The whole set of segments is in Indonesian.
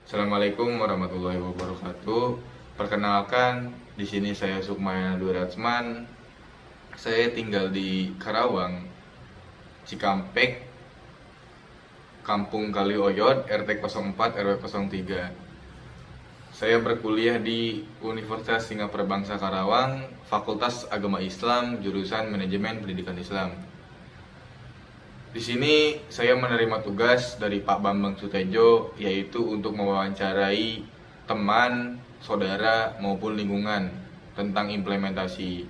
Assalamualaikum warahmatullahi wabarakatuh. Perkenalkan, di sini saya Sukmayana Duratsman. Saya tinggal di Karawang, Cikampek, Kampung Kalioyot, RT 04 RW 03. Saya berkuliah di Universitas Singapura Bangsa Karawang, Fakultas Agama Islam, jurusan Manajemen Pendidikan Islam. Di sini saya menerima tugas dari Pak Bambang Sutejo, yaitu untuk mewawancarai teman, saudara maupun lingkungan tentang implementasi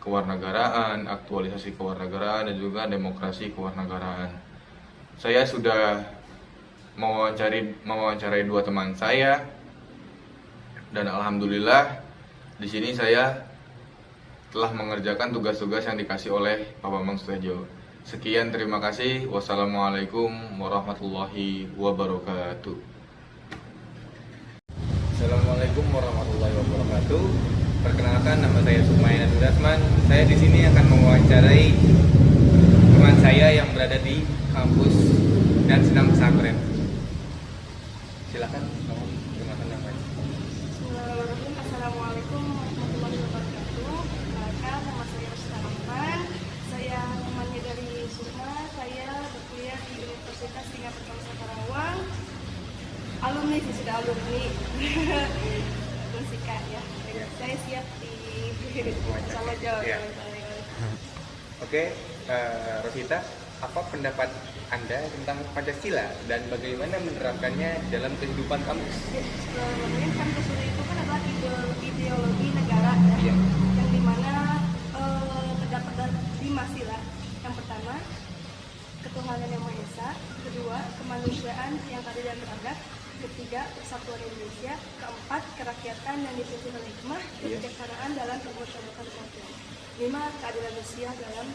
kewarganegaraan, aktualisasi kewarganegaraan, dan juga demokrasi kewarganegaraan. Saya sudah mewawancarai dua teman saya, dan alhamdulillah di sini saya telah mengerjakan tugas-tugas yang dikasih oleh Pak Bambang Sutejo. Sekian, terima kasih. Wassalamualaikum warahmatullahi wabarakatuh. Assalamualaikum warahmatullahi wabarakatuh. Perkenalkan, nama saya Sukmayana Duratsman. Saya di sini akan mewawancarai teman saya yang berada di kampus dan sedang pesantren. Silakan, kamu perkenalkan namanya. Bismillahirrahmanirrahim. Assalamualaikum warahmatullahi wabarakatuh. Perkenalkan, nama saya Rosita Rahman. Saya temannya dari Sukma. Saya berkuliah di Universitas Singapura Bangsa Karawang. Alumni sih, sudah alumni. Musika ya. Saya siap di sama jawab. Ya. Oke, Rosita, apa pendapat Anda tentang Pancasila dan bagaimana menerapkannya dalam kehidupan kamu? Sebenarnya Pancasila itu kan adalah ideologi negara ya, Iya. yang dimana terdapat dari 5 sila. Yang pertama, ketuhanan yang Maha Esa. Kedua, kemanusiaan yang adil dan beradab. Ketiga, persatuan Indonesia. Keempat, kerakyatan yang dipimpin oleh hikmah. Iya. Kebijaksanaan dalam permusyawaratan rakyat. 5, keadilan sosial dalam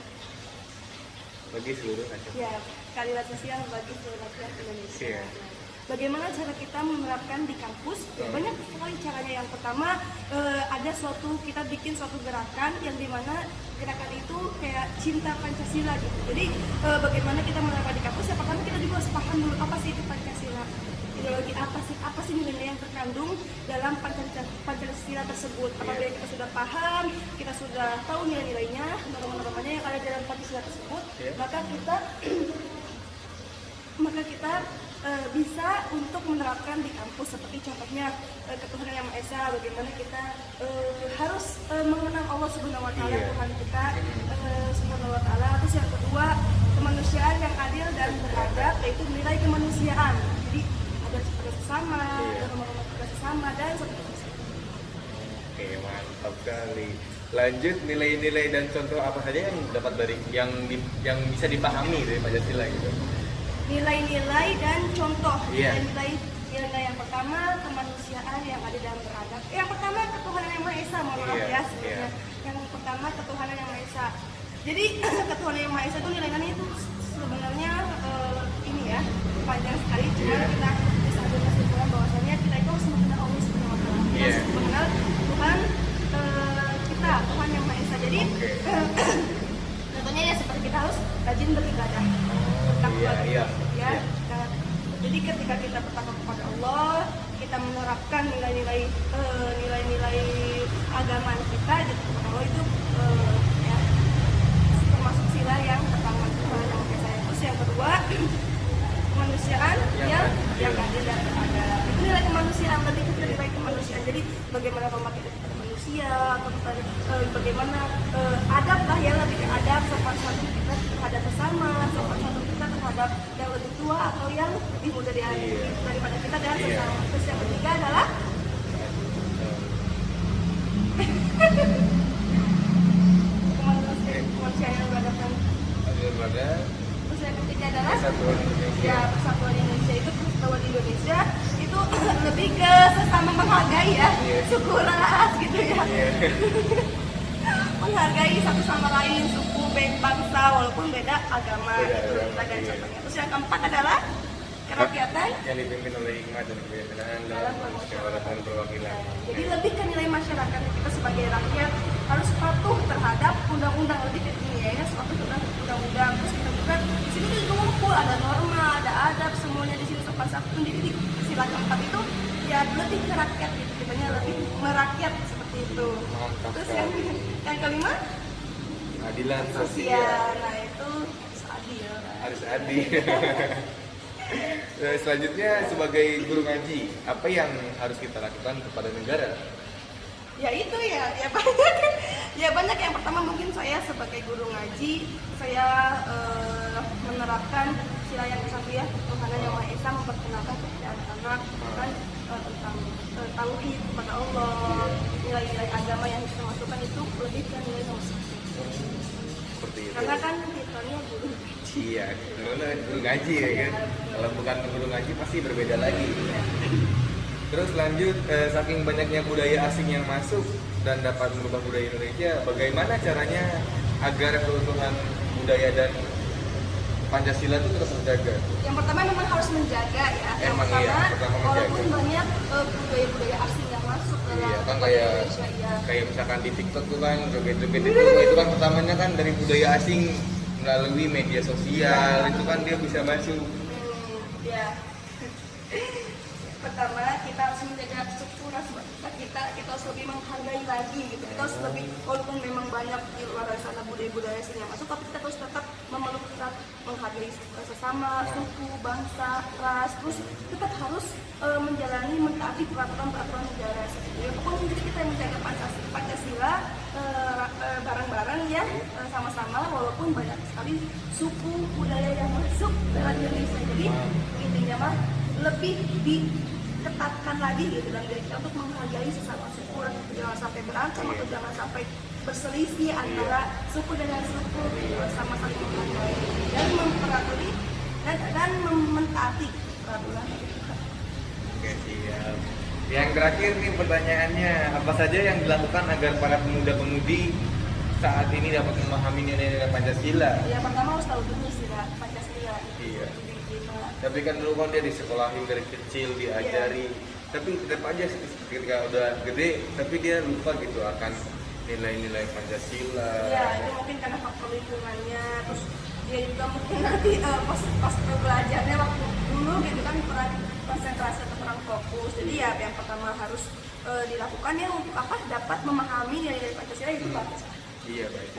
Bagi seluruh rakyat. ya keadilan sosial bagi seluruh rakyat Indonesia. Iya. Bagaimana cara kita menerapkan di kampus? Banyak sekali caranya. Yang pertama, ada kita bikin suatu gerakan yang dimana gerakan itu kayak cinta Pancasila gitu. Jadi bagaimana kita menerapkan di kampus? Yang pertama kita juga harus paham dulu apa sih itu Pancasila. Ideologi apa sih nilai-nilai yang terkandung dalam Pancasila tersebut. Apabila kita sudah paham, kita sudah tahu nilai-nilainya, norma-normanya yang ada dalam Pancasila tersebut, maka kita bisa untuk menerapkan di kampus, seperti contohnya ketuhanan yang Maha Esa. Bagaimana kita harus mengenal Allah Subhanahu Wa Taala, Tuhan kita Subhanahu Wa Taala. Terus yang kedua, kemanusiaan yang adil dan beradab, yaitu nilai kemanusiaan. Jadi ada seperti sesama, ada norma-norma sesama dan seperti itu. Oke, mantap sekali. Lanjut, nilai-nilai dan contoh apa saja yang dapat dari yang bisa dipahami dari Pancasila gitu. Nilai-nilai dan contoh. Iya. Nilai yang pertama, kemanusiaan yang adil dan beradab. Yang pertama, ketuhanan yang Maha Esa. Mohon maaf Iya, ya sebelumnya. Yang pertama, ketuhanan yang Maha Esa. Jadi ketuhanan yang Maha Esa itu nilainya itu sebenarnya ini ya panjang sekali. Cuma kita bisa ambil kesimpulan bahwasanya kita itu harus mengenal Allah Subhanahu Wa Taala. Kita harus mengenal Tuhan kita, Tuhan yang Maha Esa. Jadi contohnya ya seperti kita harus rajin beribadah. Bertakwa Iya. Nah, jadi ketika kita bertakwa kepada Allah, kita menerapkan nilai-nilai agama kita gitu kepada Allah, itu ya termasuk sila yang pertama yang saya. Terus yang kedua, kemanusiaan yang adil dan beradab. Itu nilai kemanusiaan, lebih ke nilai kemanusiaan. Jadi bagaimana hormat kita kepada manusia, bagaimana adab lah ya, lebih ke adab, sopan santun kita terhadap sesama, sopan santun kita terhadap yang lebih tua atau yang lebih muda daripada kita dan sesama. Terus yang ketiga adalah kemanusiaan yang beradab dan terus yang ketiga adalah Persatuan Indonesia. ya persatuan Indonesia. Itu persatuan Indonesia itu lebih ke sesama menghargai ya, suku ras gitu ya. Menghargai satu sama lain, suku, bangsa, walaupun beda agama gitu. Dan contohnya. Terus yang keempat adalah kerakyatan yang dipimpin oleh hikmah dan kebijaksanaan dalam musyawaratan perwakilan. Jadi lebih ke nilai masyarakat, kita sebagai rakyat harus patuh terhadap undang-undang, lebih ke ini ya, patuh terhadap undang-undang. Terus kita juga di sini juga ngumpul, ada norma, ada adab, semuanya di sini sopan santun. Jadi di sila keempat itu ya lebih ke rakyat gitu, tipenya lebih merakyat seperti itu. Mantap Terus sekali. yang kelima Keadilan sosial, sosial. nah itu adil. Harus adil. Nah, selanjutnya sebagai guru ngaji, apa yang harus kita lakukan kepada negara? Ya itu ya banyak ya banyak. Yang pertama mungkin saya sebagai guru ngaji, saya menerapkan sila yang kesatuan Tuhan yang Maha Esa, memperkenalkan kepada anak-anak kan tentang tauhid kepada Allah, nilai-nilai agama yang kita masukkan itu lebih ke nilai nomor satu. Seperti itu. Karena kan titelnya guru ngaji. Iya, karena guru ngaji ya kan. Kalau bukan guru ngaji pasti berbeda lagi. Terus lanjut, saking banyaknya budaya asing yang masuk dan dapat merubah budaya Indonesia, bagaimana caranya agar keutuhan budaya dan Pancasila itu tetap terjaga? Yang pertama memang harus menjaga ya. Yang Emang iya, pertama walaupun menjaga. banyak budaya-budaya asing yang masuk dalam Iya, kan kayak Indonesia ya. kayak misalkan di TikTok tuh kan joget-joget itu kan pertamanya kan dari budaya asing melalui media sosial, itu kan dia bisa masuk. Ya. Pertama kita harus menjaga struktur kita harus lebih menghargai lagi gitu. Kita harus lebih, walaupun memang banyak di luar sana budaya-budaya asing yang masuk, tapi kita harus tetap memeluk erat, menghargai sesama, suku, bangsa, ras. Terus tetap harus menjalani, mentaati peraturan-peraturan negara. Ya, pokoknya jadi kita menjaga Pancasila bareng-bareng ya, sama-sama, walaupun banyak sekali suku budaya yang masuk dalam Indonesia. Jadi intinya mah lebih diketatkan lagi gitu dan diri kita untuk menghargai sesama suku, jangan sampai berantem atau jangan sampai berselisih antara suku dengan suku, sama saling menghargai dan memperhatikan dan mentaati peraturan. Oke, siap. Yang terakhir nih pertanyaannya, apa saja yang dilakukan agar para pemuda-pemudi saat ini dapat memahami nilai-nilai Pancasila? Ya pertama harus tahu dulu sih Pancasila. Iya. Diterima. Tapi kan dulu kan dia disekolahin dari kecil, diajari. Tapi tetap aja ketika udah gede, tapi dia lupa gitu akan nilai-nilai Pancasila. Ya itu mungkin karena faktor lingkungannya, terus dia juga mungkin nanti pas belajarnya waktu dulu gitu kan kurang konsentrasi atau kurang fokus. Jadi ya yang pertama harus dilakukan ya untuk apa, dapat memahami nilai-nilai Pancasila itu bagus. Iya, baik.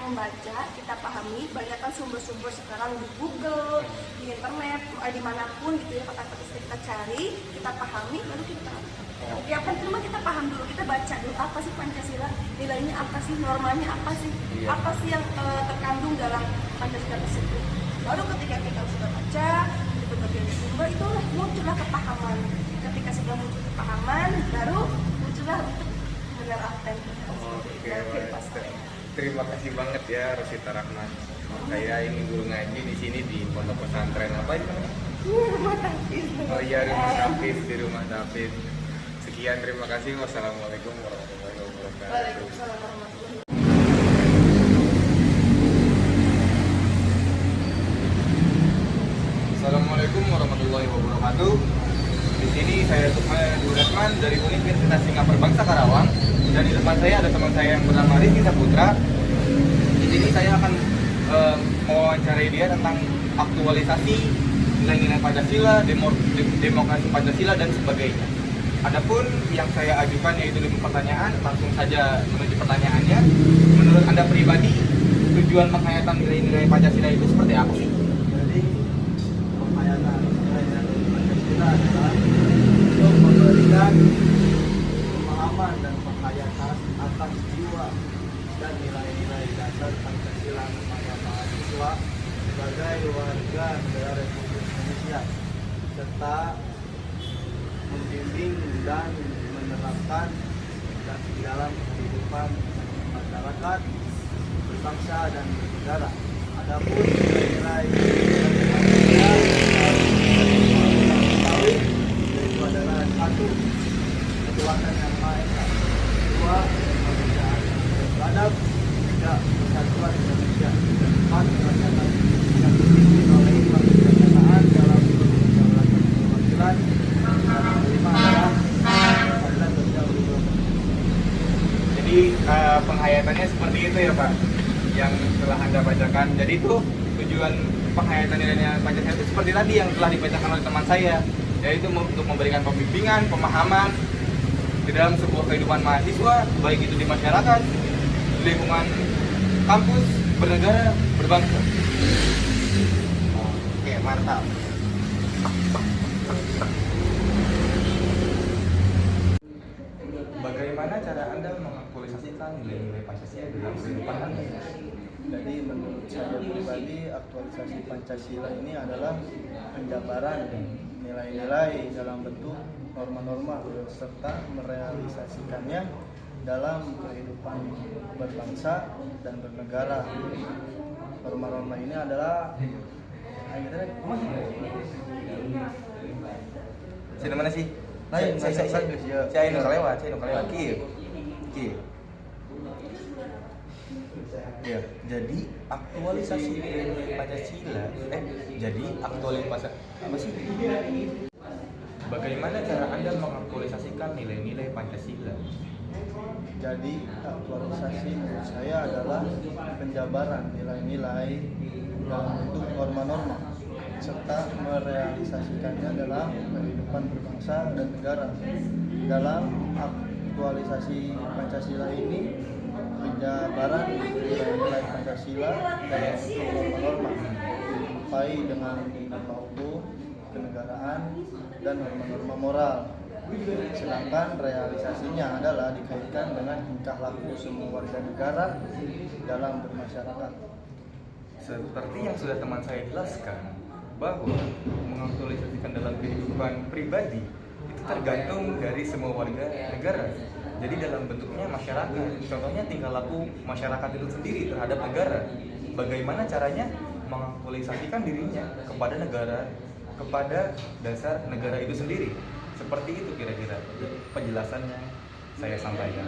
Membaca, kita pahami, banyakkan sumber-sumber sekarang di Google, di internet, dimanapun gitu ya, kata-kata kita cari, kita pahami, lalu kita terapkan. Yang penting mah kita paham dulu, kita baca dulu apa sih Pancasila, nilainya apa sih, normanya apa sih, Iya. apa sih yang terkandung dalam Pancasila tersebut. Lalu ketika kita sudah baca, di berbagai sumber, itulah muncullah kepahaman. Ketika sudah muncul kepahaman, baru muncullah untuk menerapkan. Oke, terima kasih banget ya Rosita Rahman. Saya ini guru ngaji di sini di pondok pesantren apa itu? Rumah Tafis. Oh iya, rumah Tafis, di rumah Tafis. Sekian, terima kasih. Wassalamualaikum warahmatullahi wabarakatuh. Waalaikumsalam warahmatullahi Assalamualaikum warahmatullahi wabarakatuh. Di sini saya Sukma Rahman dari Universitas Singapura Bangsa Karawang, dan di depan saya ada teman saya yang bernama Rizky Saputra. Di sini saya akan mewawancarai dia tentang aktualisasi nilai-nilai Pancasila, demokrasi Pancasila dan sebagainya. Adapun yang saya ajukan yaitu 5 pertanyaan, langsung saja menuju pertanyaannya. Menurut Anda pribadi, tujuan penghayatan nilai-nilai Pancasila itu seperti apa sih? Jadi penghayatan nilai-nilai Pancasila adalah untuk memberikan pemahaman dan penghayatan atas jiwa dan nilai-nilai dasar Pancasila kepada mahasiswa sebagai warga negara Republik Indonesia, serta membimbing dan menerapkan di dalam kehidupan masyarakat, berbangsa dan bernegara. Adapun nilai-nilai yaitu adalah 1. Ketuhanan yang Maha Esa, 2. Kemanusiaan beradab, 3. Persatuan Indonesia, 4. Rakyatan yang dipimpin oleh kebijaksanaan dalam menjalankan perwakilan, dan 5 adalah keadilan sosial hukum. Jadi penghayatannya seperti itu ya Pak, yang telah Anda bacakan. Jadi itu tujuan penghayatan nilai Pancasila itu seperti tadi yang telah dibacakan oleh teman saya. yaitu untuk memberikan pembimbingan, pemahaman di dalam sebuah kehidupan mahasiswa, baik itu di masyarakat, di lingkungan kampus, bernegara, berbangsa. Oke, mantap. Bagaimana cara Anda mengaktualisasikan nilai-nilai Pancasila dalam kehidupan Anda? Jadi menurut saya pribadi, aktualisasi Pancasila ini adalah penjabaran nilai-nilai dalam bentuk norma-norma serta merealisasikannya dalam kehidupan berbangsa dan bernegara. Norma-norma ini adalah Sini mana sih? Lain, Saya nu kelewat. Kieu. Ya, jadi aktualisasi nilai-nilai Pancasila. Jadi aktualisasi apa sih? Bagaimana cara Anda mengaktualisasikan nilai-nilai Pancasila? Jadi aktualisasi menurut saya adalah penjabaran nilai-nilai dalam bentuk norma-norma serta merealisasikannya dalam kehidupan berbangsa dan negara. Dalam aktualisasi Pancasila ini, penjabaran nilai-nilai Pancasila dalam bentuk norma-norma dijumpai dengan norma hukum, kenegaraan, dan norma-norma moral. Sedangkan realisasinya adalah dikaitkan dengan tingkah laku semua warga negara dalam bermasyarakat. Seperti yang sudah teman saya jelaskan, bahwa mengaktualisasikan dalam kehidupan pribadi itu tergantung dari semua warga negara. Jadi dalam bentuknya masyarakat, contohnya tingkah laku masyarakat itu sendiri terhadap negara. Bagaimana caranya mengaktualisasikan dirinya kepada negara, kepada dasar negara itu sendiri. Seperti itu kira-kira penjelasannya saya sampaikan.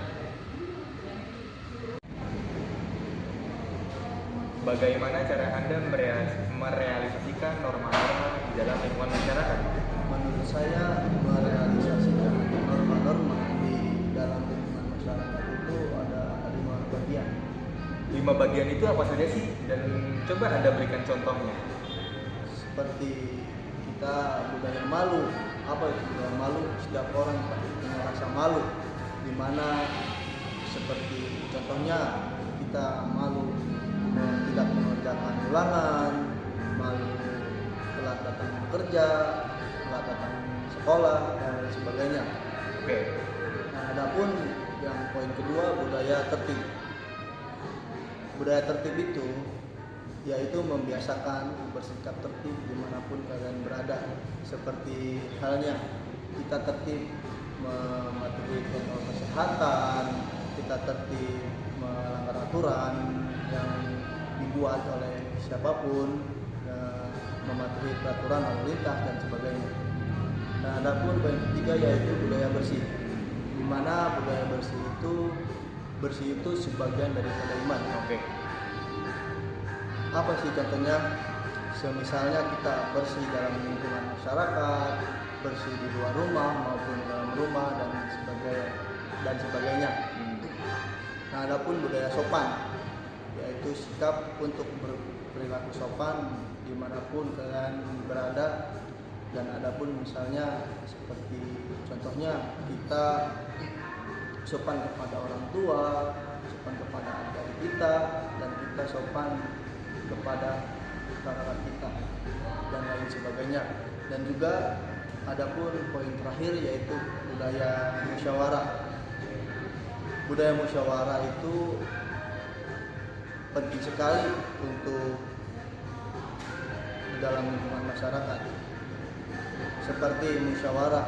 Bagaimana cara Anda merealisasikan norma-norma di dalam lingkungan masyarakat? Menurut saya, merealisasikan norma-norma di dalam lingkungan masyarakat itu ada 5 bagian. 5 bagian itu apa saja sih? Dan coba Anda berikan contohnya. Seperti kita budaya malu. Apa itu budaya malu? Setiap orang punya rasa malu, di mana seperti contohnya kita malu tidak mengerjakan ulangan, malu telat datang bekerja, telat datang sekolah, dan lain sebagainya. Oke. Nah, adapun yang poin kedua, budaya tertib. Budaya tertib itu yaitu membiasakan bersikap tertib dimanapun kalian berada. Seperti halnya kita tertib mematuhi protokol kesehatan, kita tertib melanggar aturan yang dibuat oleh siapapun, mematuhi peraturan lalu lintas dan sebagainya. Nah, adapun poin ketiga yaitu budaya bersih, di mana budaya bersih itu sebagian daripada iman. Oke. Apa sih contohnya? Semisalnya kita bersih dalam lingkungan masyarakat, bersih di luar rumah maupun dalam rumah dan sebagainya. Nah, adapun budaya sopan, yaitu sikap untuk berperilaku sopan dimanapun kalian berada. Dan adapun misalnya seperti contohnya kita sopan kepada orang tua, sopan kepada adik kita, dan kita sopan kepada kakak kita dan lain sebagainya. Dan juga adapun poin terakhir yaitu budaya musyawarah. Budaya musyawarah itu penting sekali untuk di dalam lingkungan masyarakat. Seperti musyawarah,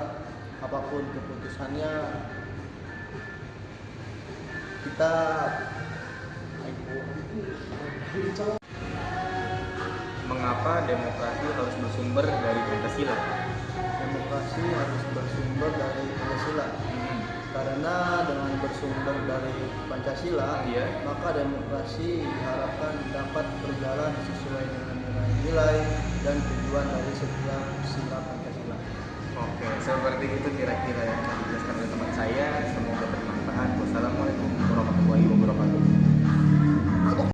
apapun keputusannya kita Mengapa demokrasi harus bersumber dari Pancasila? demokrasi harus bersumber dari Pancasila. Karena dengan bersumber dari Pancasila, Iya. maka demokrasi diharapkan dapat berjalan sesuai dengan nilai-nilai dan tujuan dari setiap sila Pancasila. Oke, seperti itu kira-kira yang dijelaskan oleh teman saya. Semoga bermanfaat. Wassalamualaikum warahmatullahi wabarakatuh.